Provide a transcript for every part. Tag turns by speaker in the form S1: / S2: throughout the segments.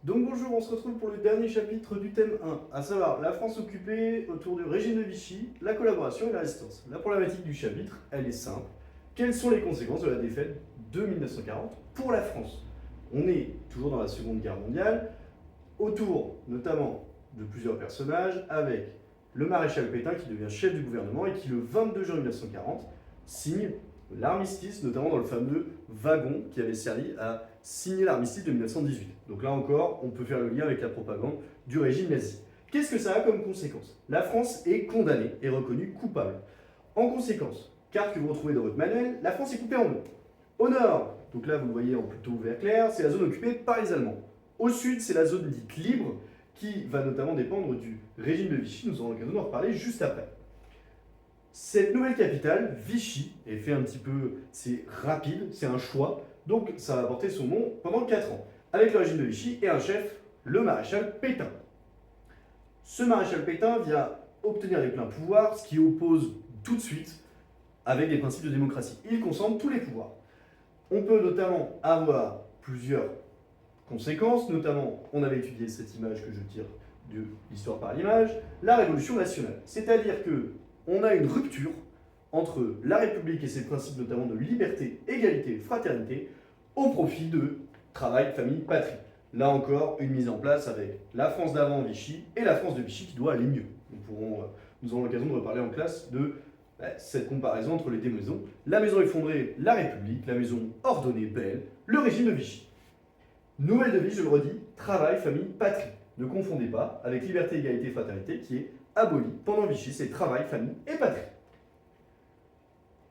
S1: Donc bonjour, on se retrouve pour le dernier chapitre du thème 1, à savoir la France occupée autour du régime de Vichy, la collaboration et la résistance. La problématique du chapitre, elle est simple. Quelles sont les conséquences de la défaite de 1940 pour la France? On est toujours dans la Seconde Guerre mondiale, autour notamment de plusieurs personnages, avec le maréchal Pétain qui devient chef du gouvernement et qui le 22 juin 1940 signe l'armistice, notamment dans le fameux wagon qui avait servi à signer l'armistice de 1918. Donc là encore, on peut faire le lien avec la propagande du régime nazi. Qu'est-ce que ça a comme conséquence? La France est condamnée et reconnue coupable. En conséquence, carte que vous retrouvez dans votre manuel, la France est coupée en deux. Au nord, donc là vous le voyez en plutôt vert clair, c'est la zone occupée par les Allemands. Au sud, c'est la zone dite libre, qui va notamment dépendre du régime de Vichy. Nous aurons l'occasion d'en reparler juste après. Cette nouvelle capitale, Vichy, est fait un petit peu, c'est rapide, c'est un choix, donc ça va porter son nom pendant 4 ans, avec le régime de Vichy et un chef, le maréchal Pétain. Ce maréchal Pétain vient obtenir les pleins pouvoirs, ce qui oppose tout de suite avec les principes de démocratie. Il concentre tous les pouvoirs. On peut notamment avoir plusieurs conséquences, notamment, on avait étudié cette image que je tire de l'histoire par l'image, la Révolution nationale. C'est-à-dire que on a une rupture entre la République et ses principes notamment de liberté, égalité, fraternité, au profit de travail, famille, patrie. Là encore, une mise en place avec la France d'avant Vichy et la France de Vichy qui doit aller mieux. Nous aurons l'occasion de reparler en classe de cette comparaison entre les deux maisons. La maison effondrée, la République, la maison ordonnée, belle, le régime de Vichy. Nouvelle devise, je le redis, travail, famille, patrie. Ne confondez pas avec liberté, égalité, fraternité qui est aboli pendant Vichy, c'est travail, famille et patrie.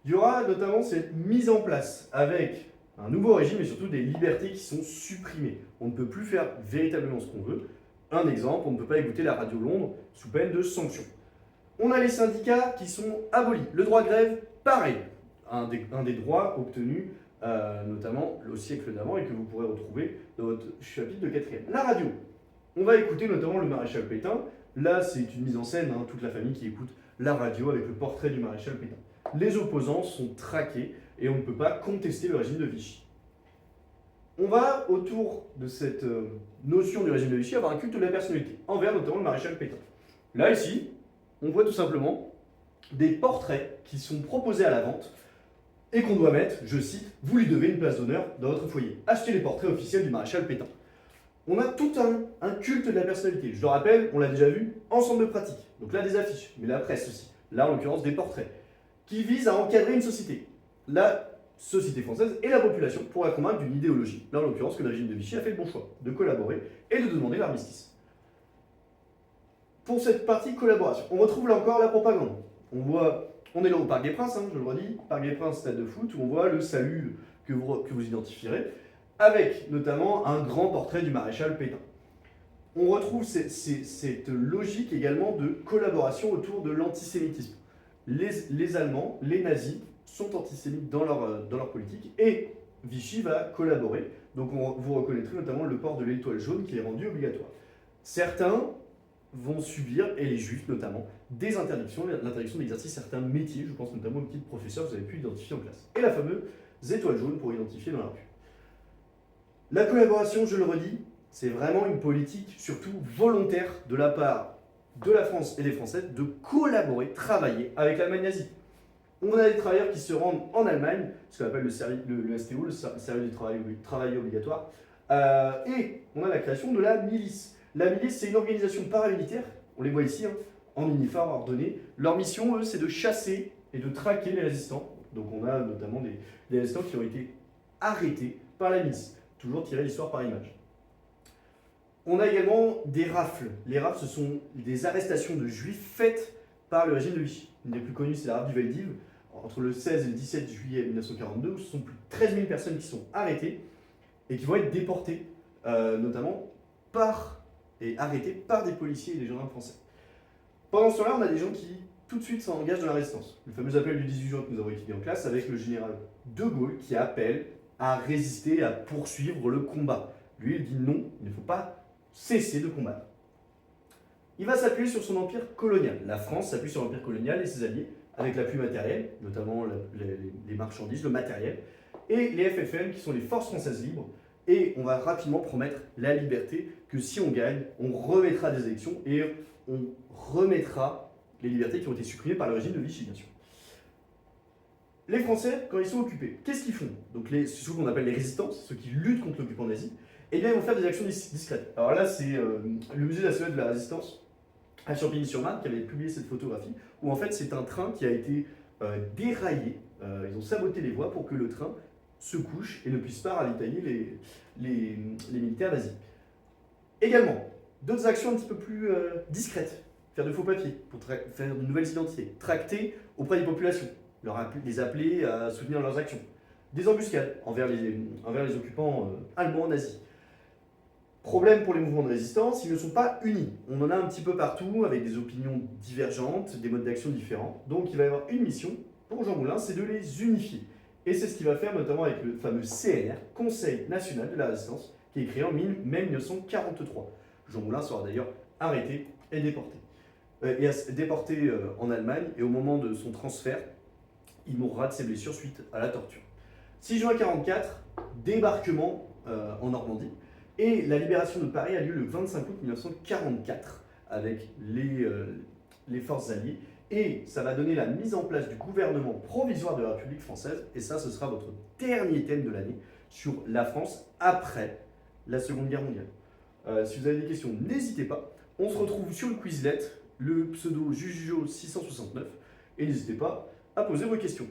S1: Il y aura notamment cette mise en place avec un nouveau régime et surtout des libertés qui sont supprimées. On ne peut plus faire véritablement ce qu'on veut. Un exemple, on ne peut pas écouter la radio Londres sous peine de sanctions. On a les syndicats qui sont abolis. Le droit de grève, pareil. Un des droits obtenus notamment au siècle d'avant et que vous pourrez retrouver dans votre chapitre de 4e. La radio. On va écouter notamment le maréchal Pétain. Là, c'est une mise en scène, toute la famille qui écoute la radio avec le portrait du maréchal Pétain. Les opposants sont traqués et on ne peut pas contester le régime de Vichy. On va, autour de cette notion du régime de Vichy, avoir un culte de la personnalité, envers notamment le maréchal Pétain. Là, ici, on voit tout simplement des portraits qui sont proposés à la vente et qu'on doit mettre, je cite, « Vous lui devez une place d'honneur dans votre foyer. Achetez les portraits officiels du maréchal Pétain. » On a tout un culte de la personnalité. Je le rappelle, on l'a déjà vu, ensemble de pratiques. Donc là, des affiches, mais la presse aussi. Là, en l'occurrence, des portraits qui visent à encadrer une société. La société française et la population pour la convaincre d'une idéologie. Là, en l'occurrence, que le régime de Vichy a fait le bon choix de collaborer et de demander l'armistice. Pour cette partie collaboration, on retrouve là encore la propagande. On est là au Parc des Princes, je le redis, Parc des Princes, stade de foot, où on voit le salut que vous identifierez, avec notamment un grand portrait du maréchal Pétain. On retrouve cette logique également de collaboration autour de l'antisémitisme. Les Allemands, les nazis, sont antisémites dans leur politique et Vichy va collaborer. Donc vous reconnaîtrez notamment le port de l'étoile jaune qui est rendu obligatoire. Certains vont subir, et les juifs notamment, des interdictions, l'interdiction d'exercer certains métiers, je pense notamment aux petits professeurs que vous avez pu identifier en classe. Et la fameuse étoile jaune pour identifier dans la rue. La collaboration, je le redis, c'est vraiment une politique surtout volontaire de la part de la France et des Français de collaborer, travailler avec l'Allemagne nazie. On a des travailleurs qui se rendent en Allemagne, ce qu'on appelle le STO, le service du travail obligatoire, et on a la création de la milice. La milice, c'est une organisation paramilitaire, on les voit ici, en uniforme ordonné. Leur mission, eux, c'est de chasser et de traquer les résistants. Donc on a notamment des résistants qui ont été arrêtés par la milice. Toujours tirer l'histoire par image. On a également des rafles. Les rafles, ce sont des arrestations de juifs faites par le régime de Vichy. Une des plus connues, c'est la rafle du Veldiv. Entre le 16 et le 17 juillet 1942, ce sont plus de 13 000 personnes qui sont arrêtées et qui vont être déportées, notamment et arrêtées par des policiers et des gendarmes français. Pendant ce temps-là, on a des gens qui, tout de suite, s'engagent dans la résistance. Le fameux appel du 18 juin que nous avons étudié en classe avec le général de Gaulle qui appelle à résister, à poursuivre le combat. Lui, il dit non, il ne faut pas cesser de combattre. Il va s'appuyer sur son empire colonial. La France s'appuie sur l'empire colonial et ses alliés avec l'appui matériel, notamment les marchandises, le matériel, et les FFL qui sont les forces françaises libres, Et on va rapidement promettre la liberté que si on gagne, on remettra des élections et on remettra les libertés qui ont été supprimées par le régime de Vichy, bien sûr. Les Français, quand ils sont occupés, qu'est-ce qu'ils font? Donc ceux qu'on appelle les résistants, ceux qui luttent contre l'occupant nazi, eh bien ils vont faire des actions discrètes. Alors là, c'est le musée national de la résistance à Champigny-sur-Marne qui avait publié cette photographie, où en fait c'est un train qui a été déraillé. Ils ont saboté les voies pour que le train se couche et ne puisse pas ravitailler les militaires nazis. Également, d'autres actions un petit peu plus discrètes. Faire de faux papiers pour faire de nouvelles identités. Tracter auprès des populations. Les appeler à soutenir leurs actions. Des embuscades envers les occupants allemands nazis. Problème pour les mouvements de résistance, ils ne sont pas unis. On en a un petit peu partout, avec des opinions divergentes, des modes d'action différents. Donc il va y avoir une mission pour Jean Moulin, c'est de les unifier. Et c'est ce qu'il va faire notamment avec le fameux CNR, Conseil national de la résistance, qui est créé en mai 1943. Jean Moulin sera d'ailleurs arrêté et déporté. En Allemagne, et au moment de son transfert, il mourra de ses blessures suite à la torture. 6 juin 1944, débarquement en Normandie. Et la libération de Paris a lieu le 25 août 1944 avec les forces alliées. Et ça va donner la mise en place du gouvernement provisoire de la République française. Et ça, ce sera votre dernier thème de l'année sur la France après la Seconde Guerre mondiale. Si vous avez des questions, n'hésitez pas. On se retrouve sur le Quizlet, le pseudo Jujujo 669. Et n'hésitez pas à poser vos questions.